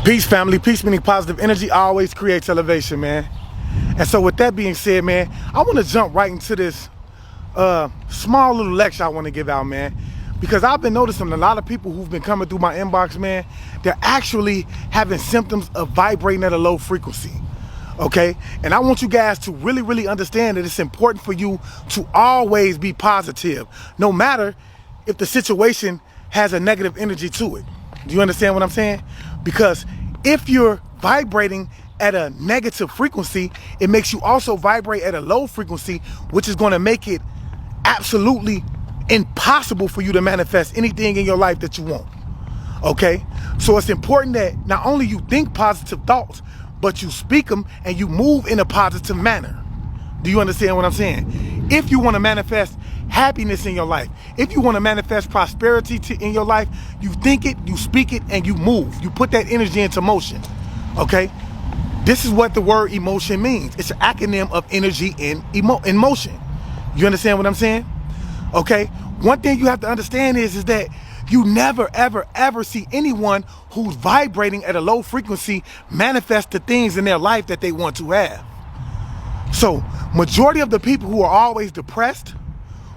Peace, family. Peace meaning positive energy always creates elevation, man. And so with that being said, man, I want to jump right into this small little lecture I want to give out, man. Because I've been noticing a lot of people who've been coming through my inbox, man, they're actually having symptoms of vibrating at a low frequency. Okay? And I want you guys to really understand that it's important for you to always be positive, no matter if the situation has a negative energy to it. Do you understand what I'm saying? Because if you're vibrating at a negative frequency, it makes you also vibrate at a low frequency, which is going to make it absolutely impossible for you to manifest anything in your life that you want. Okay? So it's important that not only you think positive thoughts, but you speak them and you move in a positive manner. Do you understand what I'm saying? If you want to manifest happiness in your life, if you want to manifest prosperity in your life, you think it, you speak it, and you move. You put that energy into motion. Okay? This is what the word emotion means. It's an acronym of energy in motion. You understand what I'm saying? Okay? One thing you have to understand is that you never, ever see anyone who's vibrating at a low frequency manifest the things in their life that they want to have. So, majority of the people who are always depressed,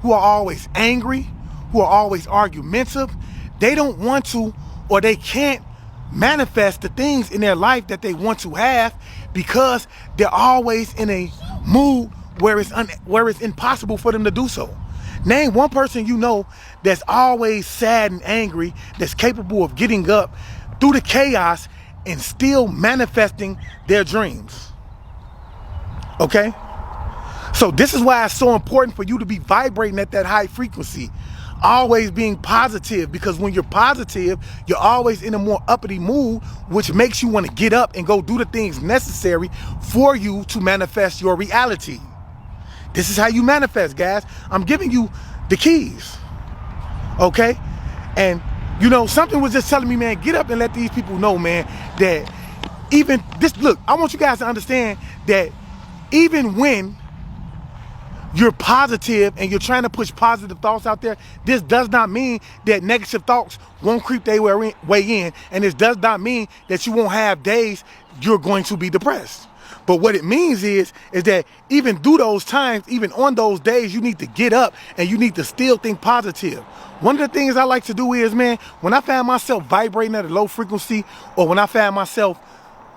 who are always angry, who are always argumentative, they don't want to or they can't manifest the things in their life that they want to have because they're always in a mood where it's impossible for them to do so. Name one person you know that's always sad and angry, that's capable of getting up through the chaos and still manifesting their dreams. Okay? So this is why it's so important for you to be vibrating at that high frequency. Always being positive, because when you're positive, you're always in a more uppity mood, which makes you want to get up and go do the things necessary for you to manifest your reality. This is how you manifest, guys. I'm giving you the keys. Okay? And, you know, something was just telling me, man, get up and let these people know, man, that even this, look, I want you guys to understand that even when you're positive and you're trying to push positive thoughts out there, this does not mean that negative thoughts won't creep their way in. And this does not mean that you won't have days you're going to be depressed. But what it means is that even through those times, even on those days, you need to get up and you need to still think positive. One of the things I like to do is, man, when I find myself vibrating at a low frequency, or when I find myself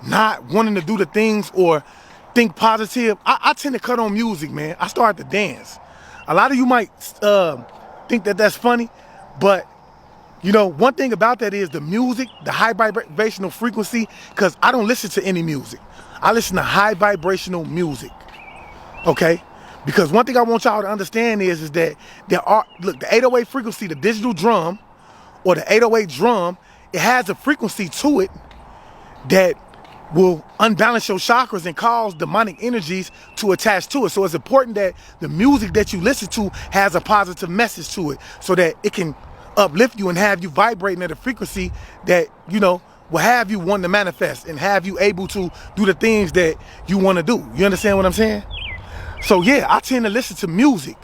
not wanting to do the things or think positive, I tend to cut on music, man. I start to dance. A lot of you might think that that's funny, but you know, one thing about that is the music, the high vibrational frequency, because I don't listen to any music. I listen to high vibrational music, okay? Because one thing I want y'all to understand is that look, the 808 frequency, the digital drum, or the 808 drum, it has a frequency to it that will unbalance your chakras and cause demonic energies to attach to it. So it's important that the music that you listen to has a positive message to it so that it can uplift you and have you vibrating at a frequency that, you know, will have you want to manifest and have you able to do the things that you want to do. You understand what I'm saying? So yeah, I tend to listen to music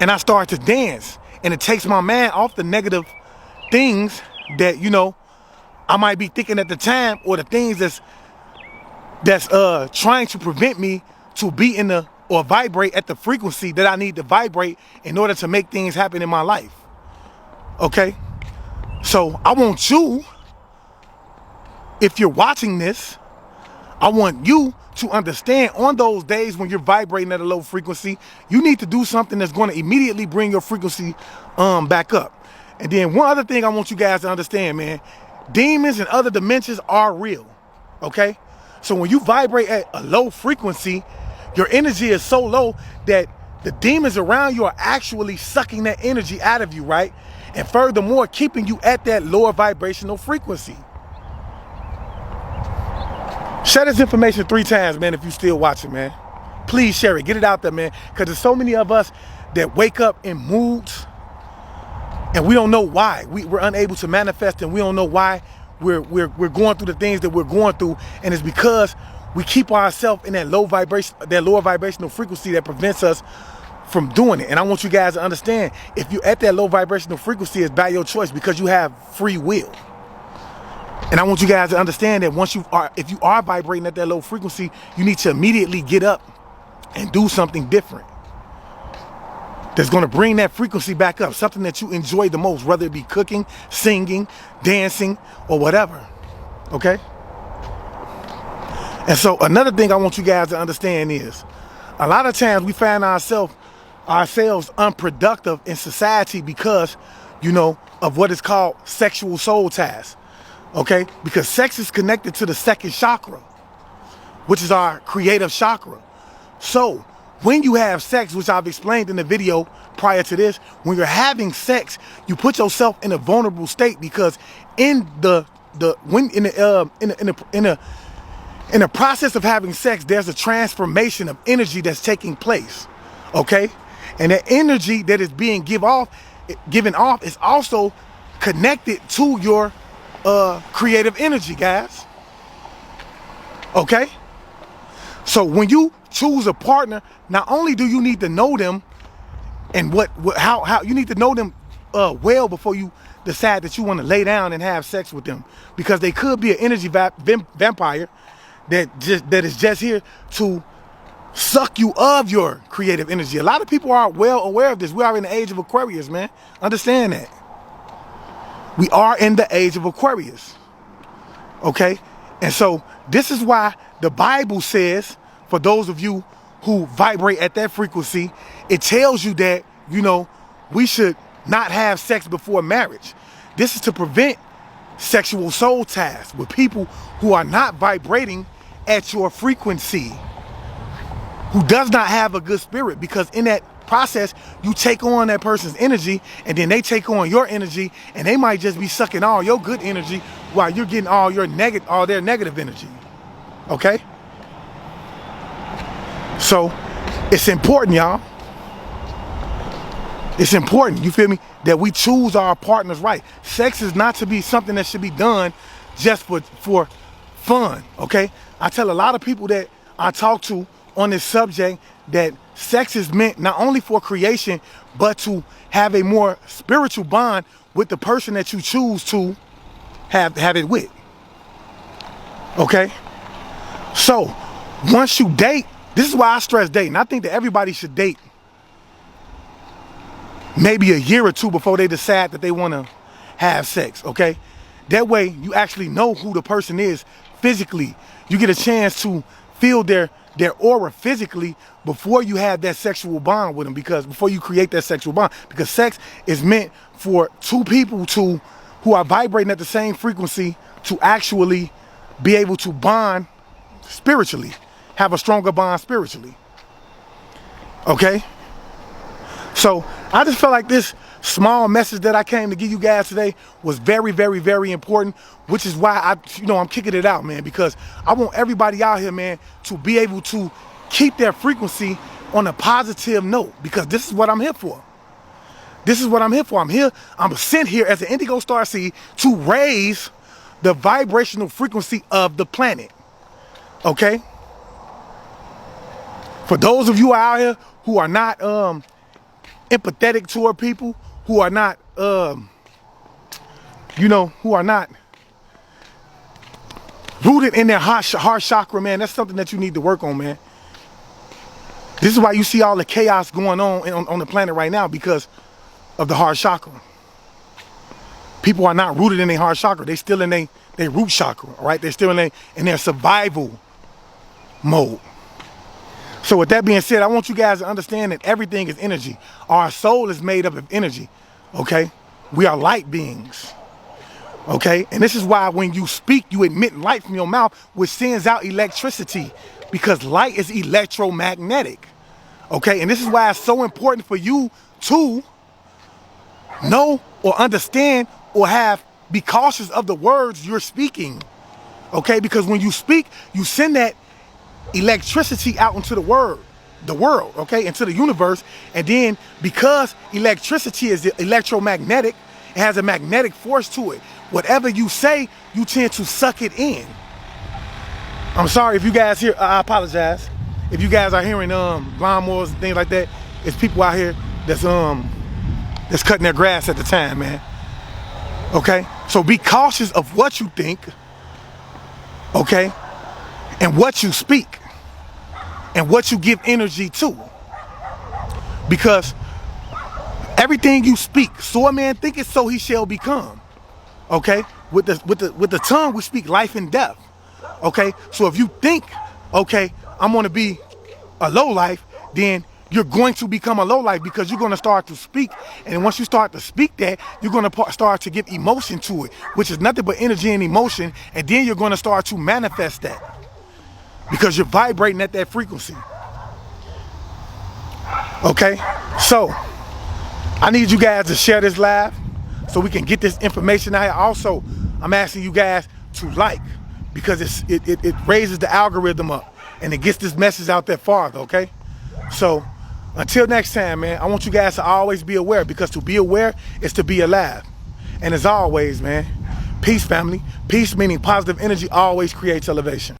and I start to dance, and it takes my mind off the negative things that, you know, I might be thinking at the time, or the things that's trying to prevent me to be in the or vibrate at the frequency that I need to vibrate in order to make things happen in my life. Okay? So I want you, if you're watching this, I want you to understand on those days when you're vibrating at a low frequency, you need to do something that's going to immediately bring your frequency back up. And then one other thing I want you guys to understand, man, demons and other dimensions are real, okay? So when you vibrate at a low frequency, your energy is so low that the demons around you are actually sucking that energy out of you, right? And furthermore, keeping you at that lower vibrational frequency. Share this information 3 times, man, if you're still watching, man. Please share it. Get it out there, man. Because there's so many of us that wake up in moods and we don't know why. We're unable to manifest, and we don't know why we're going through the things that we're going through. And it's because we keep ourselves in that lower vibrational frequency that prevents us from doing it. And I want you guys to understand, if you're at that low vibrational frequency, it's by your choice, because you have free will. And I want you guys to understand that if you are vibrating at that low frequency, you need to immediately get up and do something different that's going to bring that frequency back up, something that you enjoy the most, whether it be cooking, singing, dancing, or whatever. Okay? And so another thing I want you guys to understand is a lot of times we find ourselves unproductive in society because, of what is called sexual soul ties. Okay? Because sex is connected to the second chakra, which is our creative chakra. So when you have sex, which I've explained in the video prior to this, when you're having sex, you put yourself in a vulnerable state because in the process of having sex, there's a transformation of energy that's taking place. Okay? And that energy that is being given off is also connected to your creative energy, guys. Okay? So when you choose a partner, not only do you need to know them and how you need to know them well before you decide that you want to lay down and have sex with them, because they could be an energy vampire that is just here to suck you of your creative energy. A lot of people are well aware of this. We are in the age of Aquarius, man. Understand that. We are in the age of Aquarius. Okay? And so this is why the Bible says, for those of you who vibrate at that frequency, it tells you that, we should not have sex before marriage. This is to prevent sexual soul ties with people who are not vibrating at your frequency, who does not have a good spirit, because in that process, you take on that person's energy and then they take on your energy, and they might just be sucking all your good energy while you're getting all their negative energy. Okay? So it's important, y'all. It's important, you feel me, that we choose our partners right. Sex is not to be something that should be done just for fun, okay? I tell a lot of people that I talk to on this subject that sex is meant not only for creation, but to have a more spiritual bond with the person that you choose to have it with. Okay? So, once you date, this is why I stress dating. I think that everybody should date maybe a year or two before they decide that they want to have sex, okay? That way, you actually know who the person is physically. You get a chance to feel their aura physically before you have that sexual bond with them, because before you create that sexual bond, because sex is meant for two people who are vibrating at the same frequency to actually be able to bond spiritually, have a stronger bond spiritually. Okay? So I just felt like this small message that I came to give you guys today was very, very, very important, which is why I'm kicking it out, man, because I want everybody out here, man, to be able to keep their frequency on a positive note, because this is what I'm here for. This is what I'm here for. I'm sent here as an indigo star seed to raise the vibrational frequency of the planet. Okay? For those of you out here who are not empathetic toward people, who are not, who are not rooted in their heart chakra, man, that's something that you need to work on, man. This is why you see all the chaos going on the planet right now, because of the heart chakra. People are not rooted in their heart chakra. They still in their root chakra, all right? They're still in their survival mode. So with that being said, I want you guys to understand that everything is energy. Our soul is made up of energy, okay? We are light beings, okay? And this is why when you speak, you emit light from your mouth, which sends out electricity, because light is electromagnetic, okay? And this is why it's so important for you to know or understand or be cautious of the words you're speaking, okay? Because when you speak, you send that electricity out into the world, okay, into the universe. And then because electricity is electromagnetic, it has a magnetic force to it. Whatever you say, you tend to suck it in. I'm sorry if you guys hear, I apologize if you guys are hearing lawnmowers and things like that. It's people out here that's cutting their grass at the time, man. Okay, So be cautious of what you think, okay, and what you speak, and what you give energy to. Because everything you speak, so a man thinketh, so he shall become. Okay? With the tongue we speak life and death. Okay? So if you think, okay, I'm gonna be a low life, then you're going to become a low life, because you're gonna start to speak, and once you start to speak that, you're gonna start to give emotion to it, which is nothing but energy and emotion, and then you're gonna start to manifest that, because you're vibrating at that frequency. Okay? So I need you guys to share this live so we can get this information out here. Also, I'm asking you guys to like, because it raises the algorithm up and it gets this message out there farther, okay? So until next time, man, I want you guys to always be aware, because to be aware is to be alive. And as always, man, peace, family. Peace meaning positive energy always creates elevation.